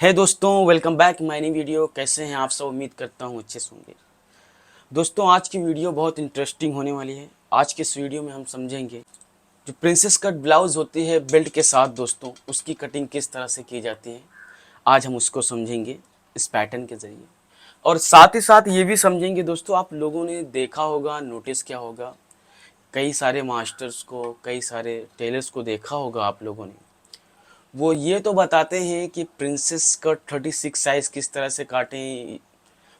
है दोस्तों, welcome back my new video. कैसे हैं आप सब? उम्मीद करता हूँ अच्छे से होंगे। दोस्तों, आज की वीडियो बहुत इंटरेस्टिंग होने वाली है। आज के इस वीडियो में हम समझेंगे जो प्रिंसेस कट ब्लाउज होती है बेल्ट के साथ, दोस्तों उसकी कटिंग किस तरह से की जाती है। आज हम उसको समझेंगे इस पैटर्न के ज़रिए, और साथ ही साथ ये भी समझेंगे दोस्तों, आप लोगों ने देखा होगा, नोटिस किया होगा, कई सारे मास्टर्स को, कई सारे टेलर्स को देखा होगा आप लोगों ने। वो ये तो बताते हैं कि प्रिंसेस कट 36 साइज़ किस तरह से काटें।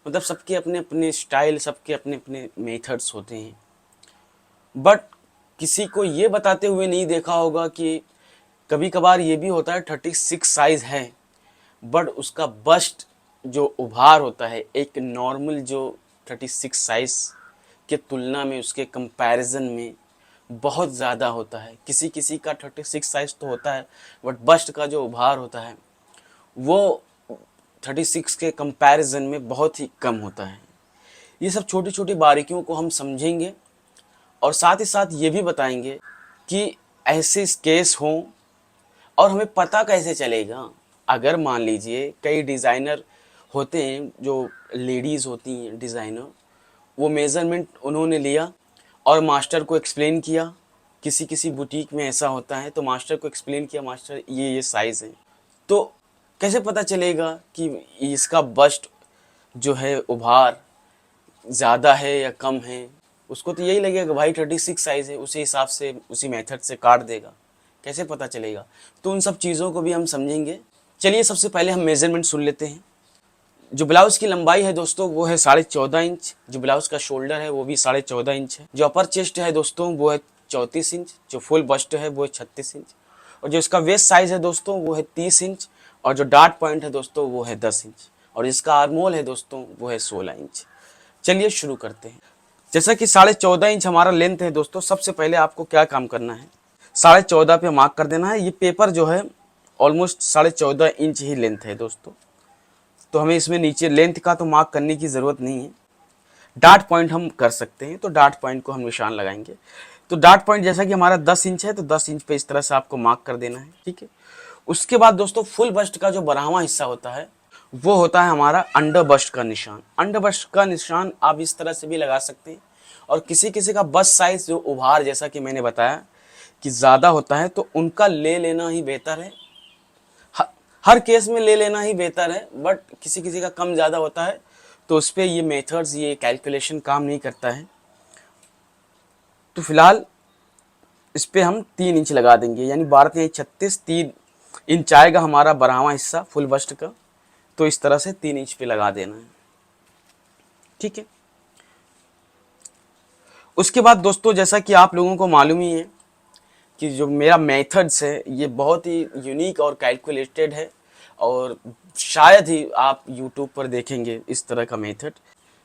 मतलब सबके अपने अपने स्टाइल, सबके अपने अपने मेथड्स होते हैं। बट किसी को ये बताते हुए नहीं देखा होगा कि कभी कभार ये भी होता है 36 साइज़ है, बट उसका बस्ट जो उभार होता है एक नॉर्मल जो 36 साइज़ के तुलना में, उसके कंपैरिजन में बहुत ज़्यादा होता है। किसी किसी का 36 साइज़ तो होता है, बट बस्ट का जो उभार होता है वो 36 के कंपैरिजन में बहुत ही कम होता है। ये सब छोटी छोटी बारीकियों को हम समझेंगे, और साथ ही साथ ये भी बताएंगे कि ऐसे केस हों और हमें पता कैसे चलेगा। अगर मान लीजिए कई डिज़ाइनर होते हैं, जो लेडीज़ होती हैं डिज़ाइनर, वो मेज़रमेंट उन्होंने लिया और मास्टर को एक्सप्लेन किया। किसी किसी बुटीक में ऐसा होता है, तो मास्टर को एक्सप्लेन किया, मास्टर ये साइज़ है। तो कैसे पता चलेगा कि इसका बस्ट जो है उभार ज़्यादा है या कम है? उसको तो यही लगेगा कि भाई 36 साइज़ है, उसी हिसाब से उसी मेथड से काट देगा। कैसे पता चलेगा? तो उन सब चीज़ों को भी हम समझेंगे। चलिए सबसे पहले हम मेज़रमेंट सुन लेते हैं। जो ब्लाउज़ की लंबाई है दोस्तों वो है 14.5 इंच। जो ब्लाउज़ का शोल्डर है वो भी 14.5 इंच है। जो अपर चेस्ट है दोस्तों वो है 34 इंच। जो फुल बस्ट है वो है 36 इंच। और जो इसका वेस्ट साइज़ है दोस्तों वो है 30 इंच। और जो डार्ट पॉइंट है दोस्तों वो है 10 इंच। और इसका आर्मोल है दोस्तों वो है 16 इंच। चलिए शुरू करते हैं। जैसा कि 14.5 इंच हमारा लेंथ है दोस्तों, सबसे पहले आपको क्या काम करना है, 14.5 पे मार्क कर देना है। ये पेपर जो है ऑलमोस्ट 14.5 इंच ही लेंथ है दोस्तों, तो हमें इसमें नीचे लेंथ का तो मार्क करने की ज़रूरत नहीं है। डार्ट पॉइंट हम कर सकते हैं, तो डार्ट पॉइंट को हम निशान लगाएंगे। तो डार्ट पॉइंट जैसा कि हमारा 10 इंच है, तो 10 इंच पे इस तरह से आपको मार्क कर देना है, ठीक है। उसके बाद दोस्तों फुल बस्ट का जो बराहा हिस्सा होता है वो होता है हमारा अंडर बस्ट का निशान। अंडर बस्ट का निशान आप इस तरह से भी लगा सकते हैं। और किसी किसी का बस्ट साइज जो उभार, जैसा कि मैंने बताया कि ज़्यादा होता है, तो उनका ले लेना ही बेहतर है। हर केस में ले लेना ही बेहतर है, बट किसी किसी का कम ज़्यादा होता है, तो उस पर ये मेथड्स, ये कैलकुलेशन काम नहीं करता है। तो फिलहाल इस पर हम 3 इंच लगा देंगे, यानी 12×3 = 36, 3 इंच आएगा हमारा बराहा हिस्सा फुल बस्ट का। तो इस तरह से 3 इंच पे लगा देना है, ठीक है। उसके बाद दोस्तों जैसा कि आप लोगों को मालूम ही है कि जो मेरा मेथड्स है ये बहुत ही यूनिक और कैलकुलेटेड है, और शायद ही आप यूट्यूब पर देखेंगे इस तरह का मेथड।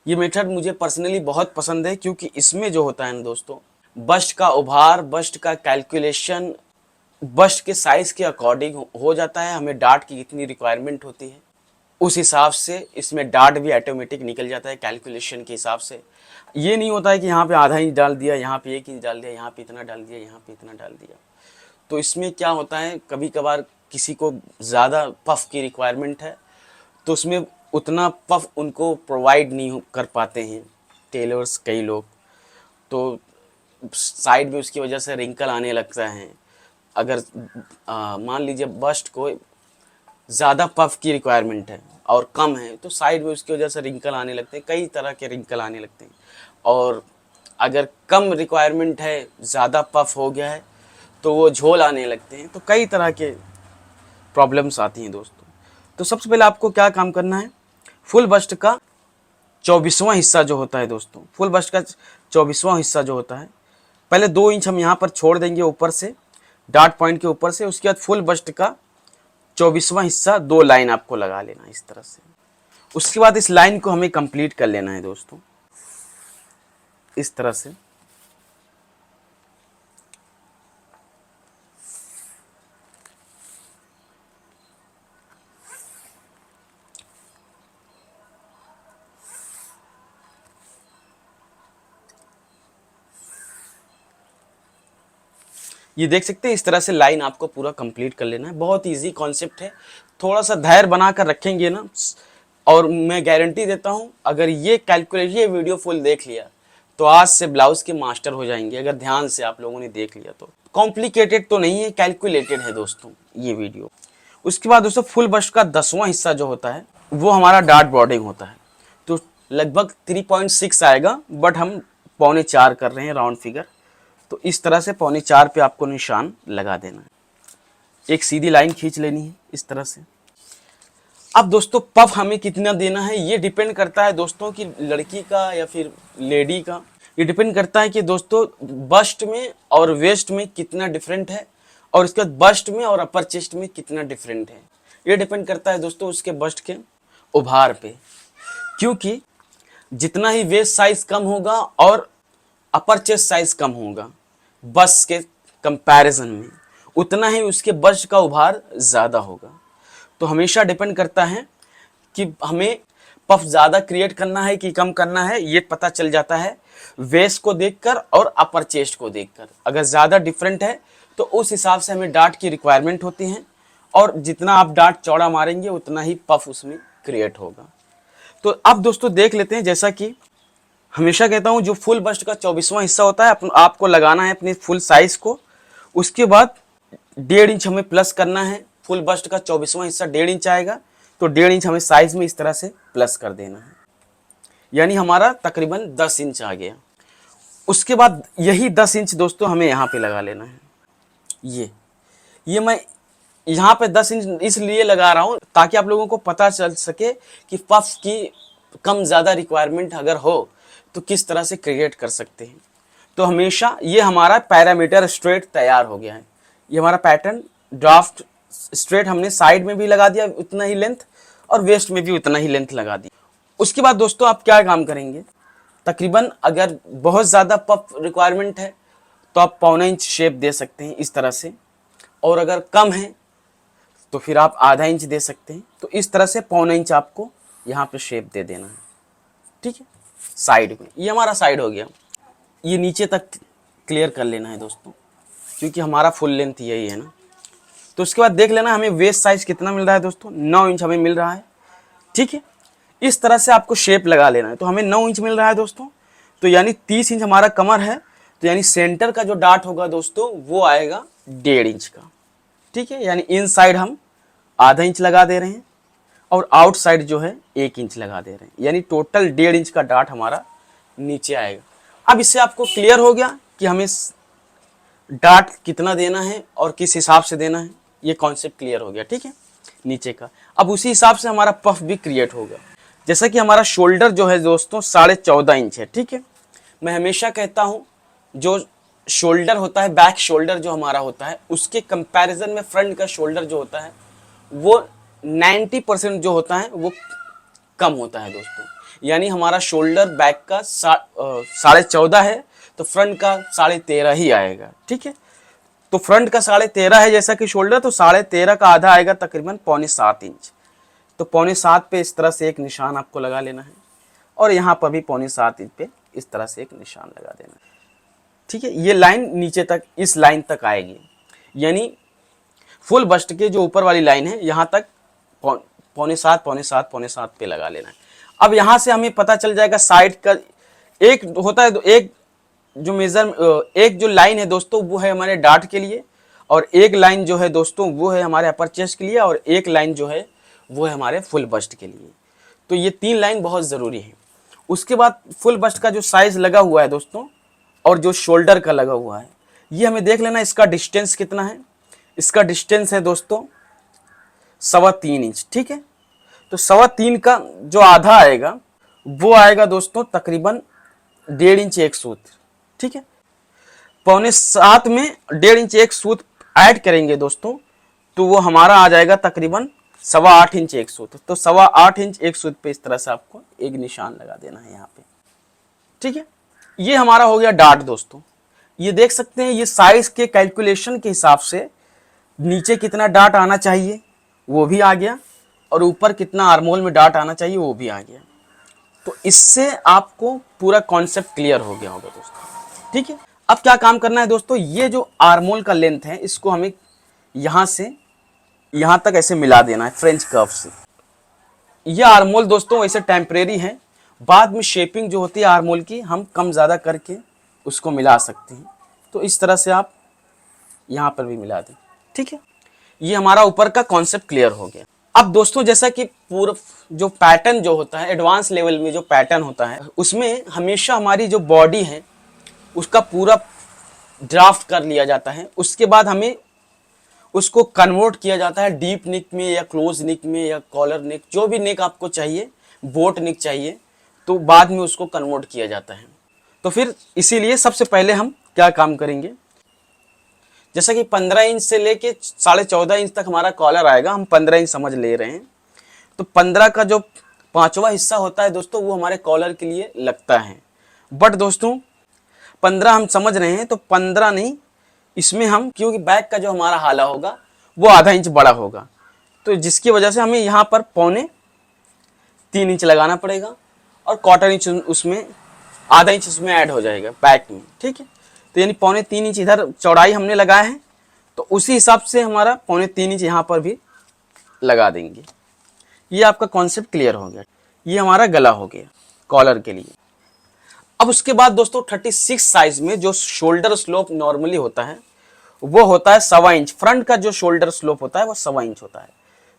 ये मेथड मुझे पर्सनली बहुत पसंद है, क्योंकि इसमें जो होता है ना दोस्तों, बस्ट का उभार, बस्ट का कैलकुलेशन बस्ट के साइज़ के अकॉर्डिंग हो जाता है। हमें डार्ट की कितनी रिक्वायरमेंट होती है उस हिसाब से इसमें डार्ट भी ऑटोमेटिक निकल जाता है कैलकुलेशन के हिसाब से। ये नहीं होता है कि यहाँ पे आधा इंच डाल दिया, यहाँ पे 1 इंच डाल दिया, यहाँ पे इतना डाल दिया, यहाँ पे इतना डाल दिया। तो इसमें क्या होता है, कभी कभार किसी को ज़्यादा पफ की रिक्वायरमेंट है, तो उसमें उतना पफ उनको प्रोवाइड नहीं कर पाते हैं टेलर्स, कई लोग। तो साइड में उसकी वजह से रिंकल आने लगता है। अगर मान लीजिए बस्ट को ज़्यादा पफ की रिक्वायरमेंट है और कम है, तो साइड में उसकी वजह से रिंकल आने लगते हैं, कई तरह के रिंकल आने लगते हैं। और अगर कम रिक्वायरमेंट है, ज़्यादा पफ हो गया है, तो वो झोल आने लगते हैं। तो कई तरह के प्रॉब्लम्स आती हैं दोस्तों। तो सबसे पहले आपको क्या काम करना है, फुल बस्ट का 24वां हिस्सा जो होता है दोस्तों, फुल बस्ट का 24वां हिस्सा जो होता है, पहले 2 इंच हम यहाँ पर छोड़ देंगे ऊपर से, डार्ट पॉइंट के ऊपर से। उसके बाद फुल बस्ट का 24वां हिस्सा 2 लाइन आपको लगा लेना इस तरह से। उसके बाद इस लाइन को हमें कंप्लीट कर लेना है दोस्तों, इस तरह से। ये देख सकते हैं, इस तरह से लाइन आपको पूरा कंप्लीट कर लेना है। बहुत इजी कॉन्सेप्ट है, थोड़ा सा धैर्य बना कर रखेंगे ना, और मैं गारंटी देता हूँ अगर ये ये वीडियो फुल देख लिया तो आज से ब्लाउज के मास्टर हो जाएंगे, अगर ध्यान से आप लोगों ने देख लिया तो। कॉम्प्लिकेटेड तो नहीं है, कैलकुलेटेड है दोस्तों ये वीडियो। उसके बाद दोस्तों फुल बस्ट का 10वां हिस्सा जो होता है वो हमारा डॉट ब्रॉडिंग होता है। तो लगभग 3.6 आएगा, बट हम 3.25 कर रहे हैं राउंड फिगर। तो इस तरह से 3.25 पे आपको निशान लगा देना है। एक सीधी लाइन खींच लेनी है इस तरह से। अब दोस्तों पफ हमें कितना देना है ये डिपेंड करता है दोस्तों कि लड़की का या फिर लेडी का। ये डिपेंड करता है कि दोस्तों बस्ट में और वेस्ट में कितना डिफरेंट है, और इसके बाद बस्ट में और अपर चेस्ट में कितना डिफरेंट है। ये डिपेंड करता है दोस्तों उसके बस्ट के उभार पे, क्योंकि जितना ही वेस्ट साइज कम होगा और अपर चेस्ट साइज कम होगा बस्ट के कंपैरिजन में, उतना ही उसके बस्ट का उभार ज़्यादा होगा। तो हमेशा डिपेंड करता है कि हमें पफ ज़्यादा क्रिएट करना है कि कम करना है, ये पता चल जाता है वेस्ट को देखकर और अपर चेस्ट को देखकर। अगर ज़्यादा डिफरेंट है तो उस हिसाब से हमें डार्ट की रिक्वायरमेंट होती है, और जितना आप डार्ट चौड़ा मारेंगे उतना ही पफ उसमें क्रिएट होगा। तो अब दोस्तों देख लेते हैं, जैसा कि हमेशा कहता हूँ जो फुल बस्ट का 24वां हिस्सा होता है आपको लगाना है अपने फुल साइज को। उसके बाद 1.5 इंच हमें प्लस करना है। फुल बस्ट का 24वां हिस्सा 1.5 इंच आएगा, तो 1.5 इंच हमें साइज में इस तरह से प्लस कर देना है, यानी हमारा तकरीबन 10 इंच आ गया। उसके बाद यही 10 इंच दोस्तों हमें यहाँ पे लगा लेना है। ये मैं यहाँ पे 10 इंच इसलिए लगा रहा हूँ ताकि आप लोगों को पता चल सके कि पफ की कम ज़्यादा रिक्वायरमेंट अगर हो तो किस तरह से क्रिएट कर सकते हैं। तो हमेशा ये हमारा पैरामीटर स्ट्रेट तैयार हो गया है। ये हमारा पैटर्न ड्राफ्ट स्ट्रेट हमने साइड में भी लगा दिया उतना ही लेंथ, और वेस्ट में भी उतना ही लेंथ लगा दी। उसके बाद दोस्तों आप क्या काम करेंगे, तकरीबन अगर बहुत ज़्यादा पफ रिक्वायरमेंट है तो आप 1.25 इंच शेप दे सकते हैं इस तरह से, और अगर कम है तो फिर आप आधा इंच दे सकते हैं। तो इस तरह से 1.25 इंच आपको यहाँ पे शेप दे देना है, ठीक है, साइड में। ये हमारा साइड हो गया। ये नीचे तक क्लियर कर लेना है दोस्तों, क्योंकि हमारा फुल लेंथ यही है ना। तो उसके बाद देख लेना हमें वेस्ट साइज कितना मिल रहा है दोस्तों, 9 इंच हमें मिल रहा है, ठीक है। इस तरह से आपको शेप लगा लेना है। तो हमें 9 इंच मिल रहा है दोस्तों, तो यानी 30 इंच हमारा कमर है, तो यानी सेंटर का जो डार्ट होगा दोस्तों वो आएगा 1.5 इंच का, ठीक है। यानी इन साइड हम आधा इंच लगा दे रहे हैं और आउटसाइड जो है 1 इंच लगा दे रहे हैं, यानी टोटल 1.5 इंच का डार्ट हमारा नीचे आएगा। अब इससे आपको क्लियर हो गया कि हमें डार्ट कितना देना है और किस हिसाब से देना है, ये कॉन्सेप्ट क्लियर हो गया, ठीक है, नीचे का। अब उसी हिसाब से हमारा पफ भी क्रिएट होगा। जैसा कि हमारा शोल्डर जो है दोस्तों 14.5 इंच है, ठीक है। मैं हमेशा कहता हूँ जो शोल्डर होता है, बैक शोल्डर जो हमारा होता है, उसके कंपैरिजन में फ्रंट का शोल्डर जो होता है वो 90% जो होता है वो कम होता है दोस्तों। यानी हमारा शोल्डर बैक का 14.5 है तो फ्रंट का 13.5 ही आएगा, ठीक है। तो फ्रंट का 13.5 है जैसा कि शोल्डर, तो 13.5 का आधा आएगा तकरीबन 6.25 इंच। तो 6.25 पे इस तरह से एक निशान आपको लगा लेना है, और यहाँ पर भी 6.25 इंच पे इस तरह से एक निशान लगा देना है, ठीक है। ये लाइन नीचे तक इस लाइन तक आएगी, यानी फुल बस्ट के जो ऊपर वाली लाइन है यहाँ तक 6.25 पे लगा लेना है। अब यहाँ से हमें पता चल जाएगा साइड का एक होता है, एक जो एक जो लाइन है दोस्तों वो है हमारे डार्ट के लिए, और एक लाइन जो है दोस्तों वो है हमारे अपर चेस्ट के लिए, और एक लाइन जो है वो है हमारे फुल बस्ट के लिए। तो ये 3 लाइन बहुत ज़रूरी है। उसके बाद फुल बस्ट का जो साइज लगा हुआ है दोस्तों और जो शोल्डर का लगा हुआ है, ये हमें देख लेना इसका डिस्टेंस कितना है। इसका डिस्टेंस है दोस्तों 3.25 इंच, ठीक है। तो 3.25 का जो आधा आएगा वो आएगा दोस्तों तकरीबन 1.5 इंच एक सूत, ठीक है। 6.25 में 1.5 इंच एक सूत ऐड करेंगे दोस्तों तो वो हमारा आ जाएगा तकरीबन 8.25 इंच एक सूत। तो 8.25 इंच एक सूत पे इस तरह से आपको एक निशान लगा देना है यहाँ पे, ठीक है। ये हमारा हो गया डार्ट दोस्तों। ये देख सकते हैं ये साइज के कैलकुलेशन के हिसाब से नीचे कितना डार्ट आना चाहिए वो भी आ गया, और ऊपर कितना आर्मोल में डार्ट आना चाहिए वो भी आ गया। तो इससे आपको पूरा कॉन्सेप्ट क्लियर हो गया होगा दोस्तों, ठीक है। अब क्या काम करना है दोस्तों, ये जो आर्मोल का लेंथ है इसको हमें यहां से यहां तक ऐसे मिला देना है फ्रेंच कर्व से। ये आर्मोल दोस्तों वैसे टेम्परेरी है, बाद में शेपिंग जो होती है आर्मोल की हम कम ज़्यादा करके उसको मिला सकते हैं। तो इस तरह से आप यहाँ पर भी मिला दें, ठीक है। ये हमारा ऊपर का कॉन्सेप्ट क्लियर हो गया। अब दोस्तों जैसा कि पूरा जो पैटर्न जो होता है एडवांस लेवल में जो पैटर्न होता है उसमें हमेशा हमारी जो बॉडी है उसका पूरा ड्राफ्ट कर लिया जाता है। उसके बाद हमें उसको कन्वर्ट किया जाता है डीप नेक में या क्लोज नेक में या कॉलर नेक, जो भी नेक आपको चाहिए, बोट नेक चाहिए तो बाद में उसको कन्वर्ट किया जाता है। तो फिर इसीलिए सबसे पहले हम क्या काम करेंगे, जैसा कि 15 इंच से लेके 14.5 इंच तक हमारा कॉलर आएगा, हम 15 इंच समझ ले रहे हैं। तो 15 का जो 5वां हिस्सा होता है दोस्तों वो हमारे कॉलर के लिए लगता है। बट दोस्तों 15 हम समझ रहे हैं तो 15 नहीं, इसमें हम क्योंकि बैक का जो हमारा हाला होगा वो आधा इंच बड़ा होगा, तो जिसकी वजह से हमें यहाँ पर 3.25 इंच लगाना पड़ेगा और 1/4 इंच उसमें, आधा इंच उसमें ऐड हो जाएगा बैक में, ठीक है। तो यानी 3.25 इंच इधर चौड़ाई हमने लगाया है, तो उसी हिसाब से हमारा 3.25 इंच यहाँ पर भी लगा देंगे। ये आपका कॉन्सेप्ट क्लियर हो गया। ये हमारा गला हो गया कॉलर के लिए। अब उसके बाद दोस्तों 36 साइज में जो शोल्डर स्लोप नॉर्मली होता है वो होता है 1.25 इंच। फ्रंट का जो शोल्डर स्लोप होता है वो 1.25 इंच होता है,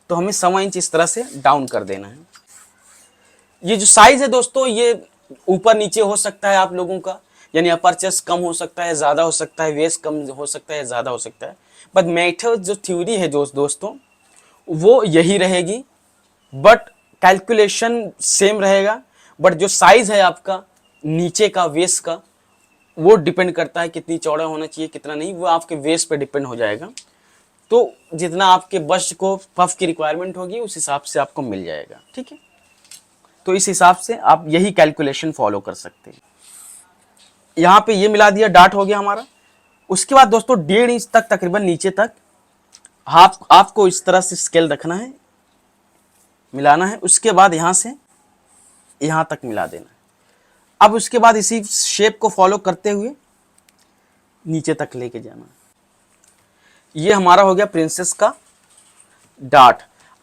तो हमें 1.25 इंच इस तरह से डाउन कर देना है। ये जो साइज है दोस्तों ये ऊपर नीचे हो सकता है आप लोगों का, यानी अपर चेस्ट कम हो सकता है, ज्यादा हो सकता है, वेस्ट कम हो सकता है, ज्यादा हो सकता है। बट मेथड जो थ्योरी है दोस्तों वो यही रहेगी, बट कैलकुलेशन सेम रहेगा। बट जो साइज है आपका नीचे का वेस्ट का वो डिपेंड करता है कितनी चौड़ा होना चाहिए कितना नहीं, वो आपके वेस्ट पे डिपेंड हो जाएगा। तो जितना आपके बस्ट को पफ की रिक्वायरमेंट होगी उस हिसाब से आपको मिल जाएगा, ठीक है। तो इस हिसाब से आप यही कैलकुलेशन फॉलो कर सकते हैं। यहाँ पे ये मिला दिया, डार्ट हो गया हमारा। उसके बाद दोस्तों 1.5 इंच तक तकरीबन नीचे तक आपको इस तरह से स्केल रखना है, मिलाना है। उसके बाद यहाँ से यहाँ तक मिला देना है। अब उसके बाद इसी शेप को फॉलो करते हुए नीचे तक लेके जाना है। ये हमारा हो गया प्रिंसेस का डार्ट।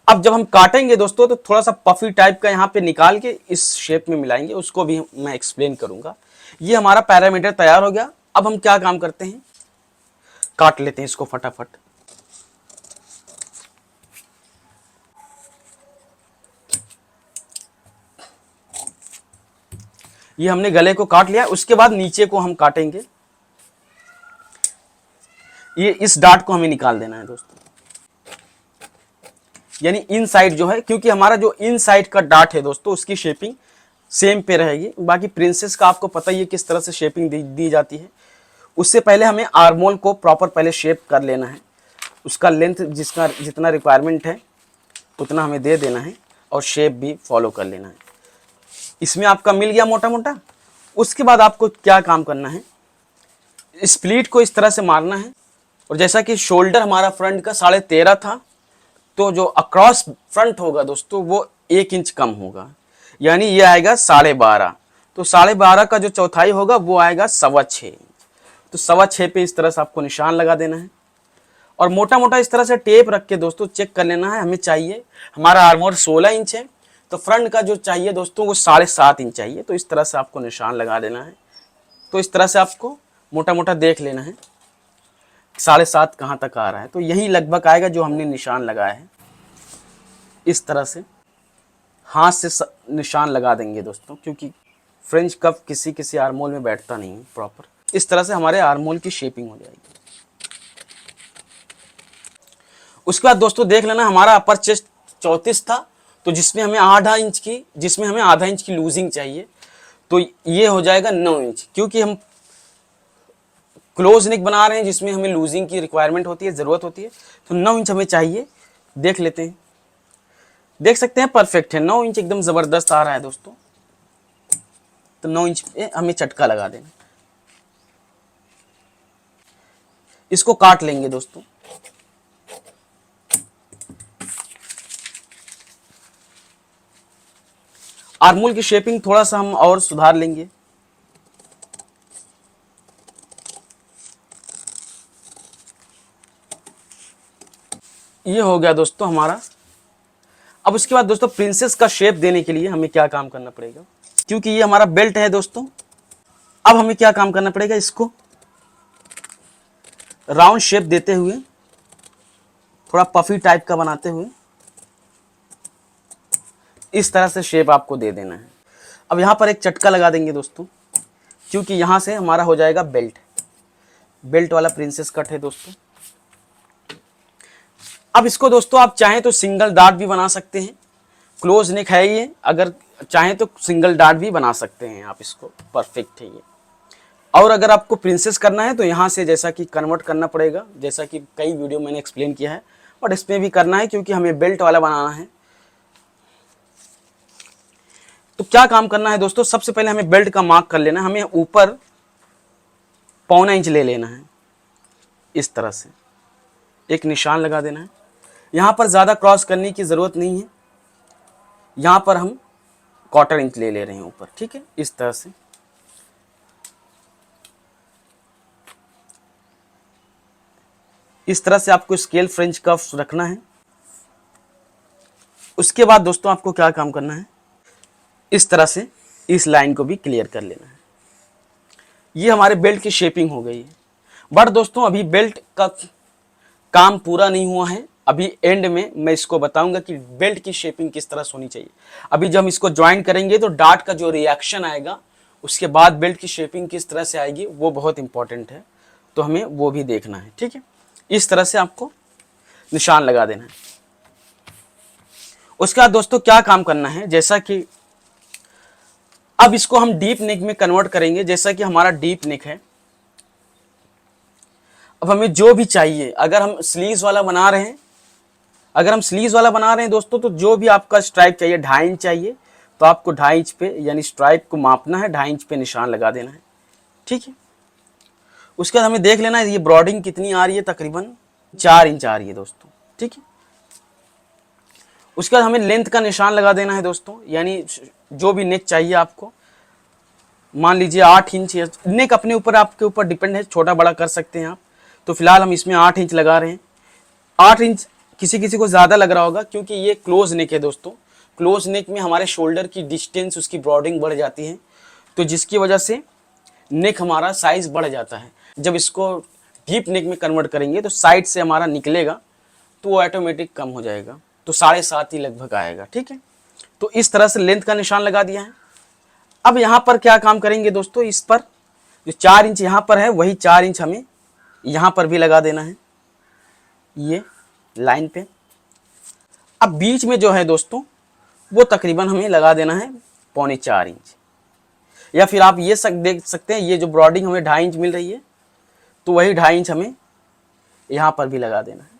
अब जब हम काटेंगे दोस्तों तो थोड़ा सा पफी टाइप का यहाँ पे निकाल के इस शेप में मिलाएंगे, उसको भी मैं एक्सप्लेन करूंगा। ये हमारा पैरामीटर तैयार हो गया। अब हम क्या काम करते हैं, काट लेते हैं इसको फटाफट। ये हमने गले को काट लिया, उसके बाद नीचे को हम काटेंगे। ये इस डार्ट को हमें निकाल देना है दोस्तों, यानी इन साइड जो है, क्योंकि हमारा जो इन साइड का डार्ट है दोस्तों उसकी शेपिंग सेम पे रहेगी। बाकी प्रिंसेस का आपको पता ही है किस तरह से शेपिंग दी जाती है। उससे पहले हमें आर्मोल को प्रॉपर पहले शेप कर लेना है, उसका लेंथ जिसका जितना रिक्वायरमेंट है उतना हमें दे देना है और शेप भी फॉलो कर लेना है। इसमें आपका मिल गया मोटा मोटा। उसके बाद आपको क्या काम करना है, स्प्लिट को इस तरह से मारना है। और जैसा कि शोल्डर हमारा फ्रंट का 13.5 था, तो जो अक्रॉस फ्रंट होगा दोस्तों वो 1 इंच कम होगा, यानी ये आएगा 12.5। तो 12.5 का जो चौथाई होगा वो आएगा 6.25 इंच। तो 6.25 पे इस तरह से आपको निशान लगा देना है और मोटा मोटा इस तरह से टेप रख के दोस्तों चेक कर लेना है। हमें चाहिए, हमारा आर्मोर 16 इंच है तो फ्रंट का जो चाहिए दोस्तों वो 7.5 इंच चाहिए। तो इस तरह से आपको निशान लगा देना है। तो इस तरह से आपको मोटा मोटा देख लेना है 7.5 कहाँ तक आ रहा है, तो यही लगभग आएगा जो हमने निशान लगाया है। इस तरह से हाथ से निशान लगा देंगे दोस्तों, क्योंकि फ्रेंच कप किसी किसी आर्मोल में बैठता नहीं है प्रॉपर। इस तरह से हमारे आर्मोल की शेपिंग हो जाएगी। उसके बाद दोस्तों देख लेना हमारा अपर चेस्ट 34 था, तो जिसमें हमें आधा इंच की लूजिंग चाहिए, तो ये हो जाएगा 9 इंच। क्योंकि हम क्लोज नेक बना रहे हैं जिसमें हमें लूजिंग की रिक्वायरमेंट होती है, जरूरत होती है, तो 9 इंच हमें चाहिए। देख लेते हैं, देख सकते हैं परफेक्ट है, 9 इंच एकदम जबरदस्त आ रहा है दोस्तों। तो 9 इंच पे हमें चटका लगा देना। इसको काट लेंगे दोस्तों। आर्मोल की शेपिंग थोड़ा सा हम और सुधार लेंगे। ये हो गया दोस्तों हमारा। अब उसके बाद दोस्तों प्रिंसेस का शेप देने के लिए हमें क्या काम करना पड़ेगा, क्योंकि ये हमारा बेल्ट है दोस्तों। अब हमें क्या काम करना पड़ेगा, इसको राउंड शेप देते हुए, थोड़ा पफी टाइप का बनाते हुए इस तरह से शेप आपको दे देना है। अब यहाँ पर एक चटका लगा देंगे दोस्तों, क्योंकि यहाँ से हमारा हो जाएगा बेल्ट। बेल्ट वाला प्रिंसेस कट है दोस्तों। अब इसको दोस्तों आप चाहें तो सिंगल डार्ट भी बना सकते हैं, क्लोज नेक है ये, अगर चाहें तो सिंगल डार्ट भी बना सकते हैं आप इसको, परफेक्ट है ये। और अगर आपको प्रिंसेस करना है तो यहाँ से जैसा कि कन्वर्ट करना पड़ेगा, जैसा कि कई वीडियो मैंने एक्सप्लेन किया है, और इसमें भी करना है क्योंकि हमें बेल्ट वाला बनाना है। तो क्या काम करना है दोस्तों, सबसे पहले हमें बेल्ट का मार्क कर लेना है। हमें ऊपर 1.25 इंच ले लेना है, इस तरह से एक निशान लगा देना है। यहाँ पर ज़्यादा क्रॉस करने की ज़रूरत नहीं है, यहाँ पर हम 1/4 इंच ले रहे हैं ऊपर, ठीक है, इस तरह से। इस तरह से आपको स्केल फ्रेंच कर्व रखना है। उसके बाद दोस्तों आपको क्या काम करना है, इस तरह से इस लाइन को भी क्लियर कर लेना है। ये हमारे बेल्ट की शेपिंग हो गई है। बट दोस्तों अभी बेल्ट का काम पूरा नहीं हुआ है, अभी एंड में मैं इसको बताऊंगा कि बेल्ट की शेपिंग किस तरह से होनी चाहिए। अभी जब हम इसको ज्वाइन करेंगे तो डार्ट का जो रिएक्शन आएगा, उसके बाद बेल्ट की शेपिंग किस तरह से आएगी, वो बहुत इंपॉर्टेंट है, तो हमें वो भी देखना है, ठीक है। इस तरह से आपको निशान लगा देना है। उसके बाद दोस्तों क्या काम करना है, जैसा कि अब इसको हम डीप नेक में कन्वर्ट करेंगे, जैसा कि हमारा डीप नेक है। अब हमें जो भी चाहिए, अगर हम स्लीव्स वाला बना रहे हैं, दोस्तों, तो जो भी आपका स्ट्राइप चाहिए, 2.5 इंच चाहिए, तो आपको 2.5 इंच पे यानी स्ट्राइप को मापना है, 2.5 इंच पे निशान लगा देना है, ठीक है। उसके बाद हमें देख लेना है ये ब्रॉडिंग कितनी आ रही है, तकरीबन 4 इंच आ रही है दोस्तों, ठीक है। उसके बाद हमें लेंथ का निशान लगा देना है दोस्तों, यानी जो भी नेक चाहिए आपको, मान लीजिए 8 इंच, नेक अपने ऊपर, आपके ऊपर डिपेंड है, छोटा बड़ा कर सकते हैं आप। तो फिलहाल हम इसमें 8 इंच लगा रहे हैं। 8 इंच किसी किसी को ज़्यादा लग रहा होगा, क्योंकि ये क्लोज नेक है दोस्तों। क्लोज नेक में हमारे शोल्डर की डिस्टेंस, उसकी ब्रॉडिंग बढ़ जाती है, तो जिसकी वजह से नेक हमारा साइज बढ़ जाता है। जब इसको डीप नेक में कन्वर्ट करेंगे तो साइड से हमारा निकलेगा, तो वो ऑटोमेटिक कम हो जाएगा, तो 7.5 ही लगभग आएगा, ठीक है। तो इस तरह से लेंथ का निशान लगा दिया है। अब यहाँ पर क्या काम करेंगे दोस्तों, इस पर जो 4 इंच यहाँ पर है, वही 4 इंच हमें यहाँ पर भी लगा देना है, ये लाइन पे। अब बीच में जो है दोस्तों, वो तकरीबन हमें लगा देना है 3.25 इंच, या फिर आप ये देख सकते हैं, ये जो ब्रॉडिंग हमें 2.5 इंच मिल रही है, तो वही 2.5 इंच हमें यहाँ पर भी लगा देना है,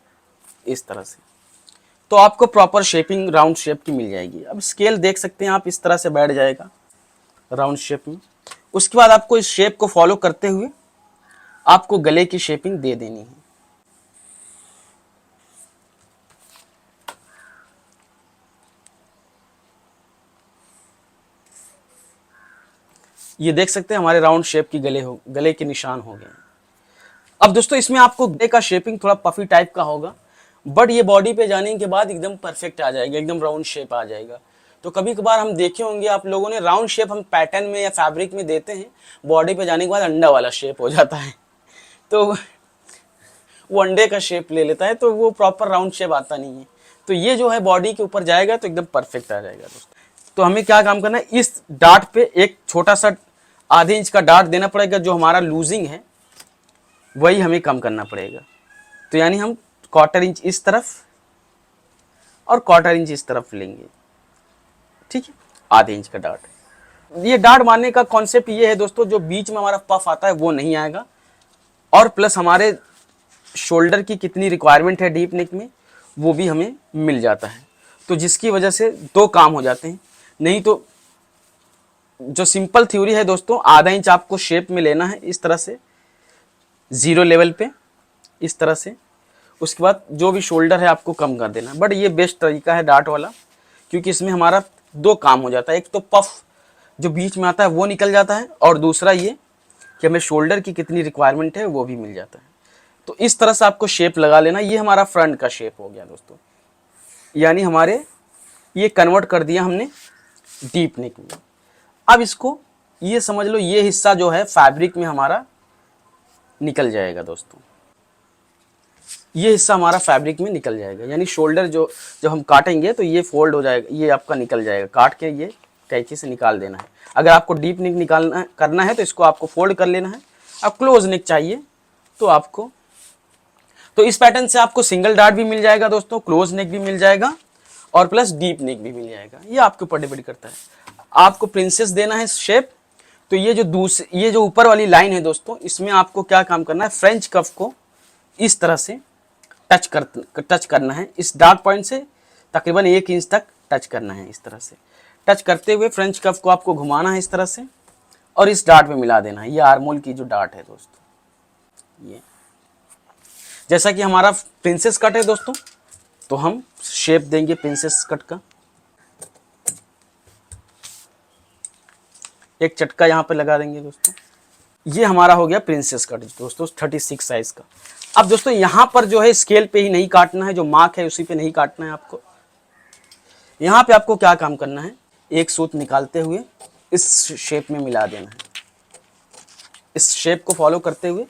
इस तरह से। तो आपको प्रॉपर शेपिंग राउंड शेप की मिल जाएगी। अब स्केल देख सकते हैं आप, इस तरह से बैठ जाएगा राउंड शेप में। उसके बाद आपको इस शेप को फॉलो करते हुए आपको गले की शेपिंग दे देनी है। ये देख सकते हैं हमारे राउंड शेप की गले के निशान हो गए हैं। अब दोस्तों इसमें आपको गले का शेपिंग थोड़ा पफी टाइप का होगा, बट ये बॉडी पे जाने के बाद एकदम परफेक्ट आ जाएगा, एकदम राउंड शेप आ जाएगा। तो कभी कभार हम देखे होंगे आप लोगों ने, राउंड शेप हम पैटर्न में या फैब्रिक में देते हैं, बॉडी पे जाने के बाद अंडा वाला शेप हो जाता है, तो वो अंडे का शेप ले लेता है, तो वो प्रॉपर राउंड शेप आता नहीं है। तो ये जो है बॉडी के ऊपर जाएगा तो एकदम परफेक्ट आ जाएगा दोस्तों। तो हमें क्या काम करना है, इस डार्ट पे एक छोटा सा आधे इंच का डार्ट देना पड़ेगा, जो हमारा लूजिंग है वही हमें कम करना पड़ेगा। तो यानी हम 1/4 इंच इस तरफ और 1/4 इंच इस तरफ लेंगे, ठीक है, आधे इंच का डार्ट। ये डार्ट मारने का कॉन्सेप्ट ये है दोस्तों, जो बीच में हमारा पफ आता है वो नहीं आएगा, और प्लस हमारे शोल्डर की कितनी रिक्वायरमेंट है डीप नेक में वो भी हमें मिल जाता है। तो जिसकी वजह से 2 काम हो जाते हैं। नहीं तो जो सिंपल थ्योरी है दोस्तों, आधा इंच आपको शेप में लेना है, इस तरह से 0 लेवल पे, इस तरह से। उसके बाद जो भी शोल्डर है आपको कम कर देना। बट ये बेस्ट तरीका है डार्ट वाला, क्योंकि इसमें हमारा 2 काम हो जाता है। एक तो पफ जो बीच में आता है वो निकल जाता है, और दूसरा ये कि हमें शोल्डर की कितनी रिक्वायरमेंट है वो भी मिल जाता है। तो इस तरह से आपको शेप लगा लेना। ये हमारा फ्रंट का शेप हो गया दोस्तों, यानी हमारे ये कन्वर्ट कर दिया हमने डीप नेक में। अब इसको ये समझ लो, ये हिस्सा जो है फैब्रिक में हमारा निकल जाएगा दोस्तों, ये हिस्सा हमारा फैब्रिक में निकल जाएगा, यानी शोल्डर जो जब हम काटेंगे तो ये फोल्ड हो जाएगा, ये आपका निकल जाएगा। काट के ये कैंची से निकाल देना है। अगर आपको डीप नेक निकालना करना है तो इसको आपको फोल्ड कर लेना है। अब क्लोज नेक चाहिए तो आपको, तो इस पैटर्न से आपको सिंगल डार्ट भी मिल जाएगा दोस्तों, क्लोज नेक भी मिल जाएगा और प्लस डीप नेक भी मिल जाएगा। ये आपके ऊपर डिपेंड करता है। आपको प्रिंसेस देना है शेप, तो ये जो ऊपर वाली लाइन है दोस्तों, इसमें आपको क्या काम करना है, फ्रेंच कफ को इस तरह से टच करना है। इस डार्क पॉइंट से तकरीबन 1 इंच तक टच करना है। इस तरह से टच करते हुए फ्रेंच कफ को आपको घुमाना है इस तरह से और इस डार्ट में मिला देना है। ये आर्मोल की जो डार्ट है दोस्तों, ये जैसा कि हमारा प्रिंसेस कट है दोस्तों, तो हम शेप देंगे प्रिंसेस कट का। एक चटका यहाँ पे लगा देंगे दोस्तों। ये हमारा हो गया प्रिंसेस कट दोस्तों 36 साइज का। अब दोस्तों यहाँ पर जो है स्केल पे ही नहीं काटना है, जो मार्क है उसी पे नहीं काटना है आपको। यहाँ पे आपको क्या काम करना है, एक सूत निकालते हुए इस शेप में मिला देना है। इस शेप को फॉलो करते हुए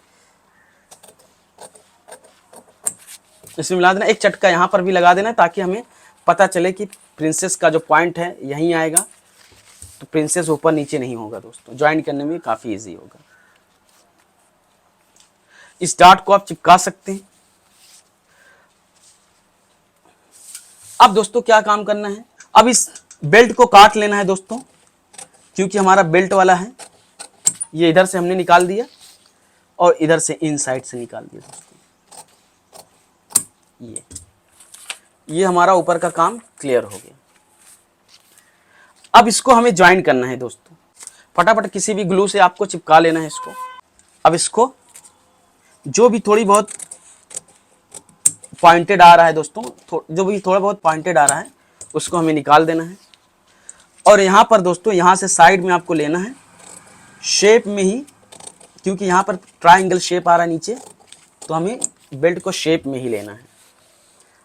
इसमें मिला देना। एक चटका यहाँ पर भी लगा देना है ताकि हमें पता चले कि प्रिंसेस का जो पॉइंट है यहीं आएगा, तो प्रिंसेस ऊपर नीचे नहीं होगा दोस्तों। ज्वाइंट करने में काफ़ी इजी होगा। इस डार्ट को आप चिपका सकते हैं। अब दोस्तों क्या काम करना है, अब इस बेल्ट को काट लेना है दोस्तों, क्योंकि हमारा बेल्ट वाला है। ये इधर से हमने निकाल दिया और इधर से इन साइड से निकाल दिया दोस्तों। ये हमारा ऊपर का काम क्लियर हो गया। अब इसको हमें ज्वाइन करना है दोस्तों। फटाफट किसी भी ग्लू से आपको चिपका लेना है इसको। अब इसको जो भी थोड़ी बहुत पॉइंटेड आ रहा है दोस्तों, जो भी थोड़ा बहुत पॉइंटेड आ रहा है उसको हमें निकाल देना है। और यहाँ पर दोस्तों, यहाँ से साइड में आपको लेना है शेप में ही, क्योंकि यहाँ पर ट्रायंगल शेप आ रहा है नीचे, तो हमें बेल्ट को शेप में ही लेना है।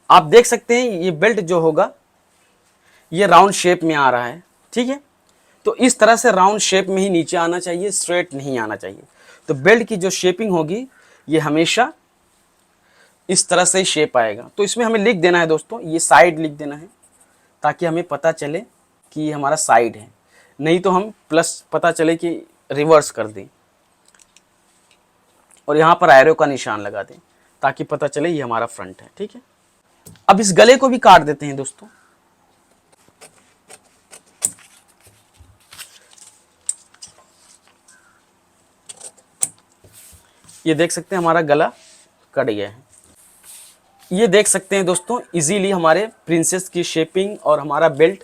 आप देख सकते हैं ये बेल्ट जो होगा ये राउंड शेप में आ रहा है, ठीक है। तो इस तरह से राउंड शेप में ही नीचे आना चाहिए, स्ट्रेट नहीं आना चाहिए। तो बेल्ट की जो शेपिंग होगी ये हमेशा इस तरह से ही शेप आएगा। तो इसमें हमें लिख देना है दोस्तों, ये साइड लिख देना है ताकि हमें पता चले कि ये हमारा साइड है। नहीं तो हम प्लस पता चले कि रिवर्स कर दें और यहाँ पर एरो का निशान लगा दें ताकि पता चले ये हमारा फ्रंट है, ठीक है। अब इस गले को भी काट देते हैं दोस्तों। ये देख सकते हैं हमारा गला कट गया है। ये देख सकते हैं दोस्तों, इजीली हमारे प्रिंसेस की शेपिंग और हमारा बेल्ट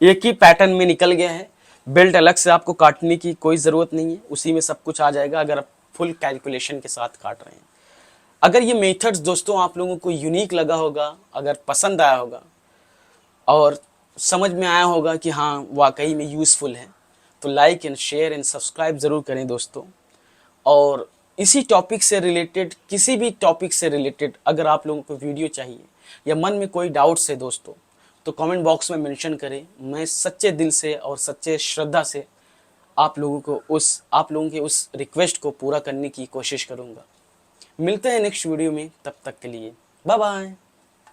एक ही पैटर्न में निकल गया है। बेल्ट अलग से आपको काटने की कोई ज़रूरत नहीं है, उसी में सब कुछ आ जाएगा अगर आप फुल कैलकुलेशन के साथ काट रहे हैं। अगर ये मेथड्स दोस्तों आप लोगों को यूनिक लगा होगा, अगर पसंद आया होगा और समझ में आया होगा कि हाँ वाकई में यूज़फुल है, तो like and share and subscribe ज़रूर करें दोस्तों। और इसी टॉपिक से रिलेटेड, किसी भी टॉपिक से रिलेटेड अगर आप लोगों को वीडियो चाहिए या मन में कोई डाउट्स है दोस्तों, तो कमेंट बॉक्स में मेंशन करें। मैं सच्चे दिल से और सच्चे श्रद्धा से आप लोगों के उस रिक्वेस्ट को पूरा करने की कोशिश करूँगा। मिलते हैं नेक्स्ट वीडियो में, तब तक के लिए बाय बाय।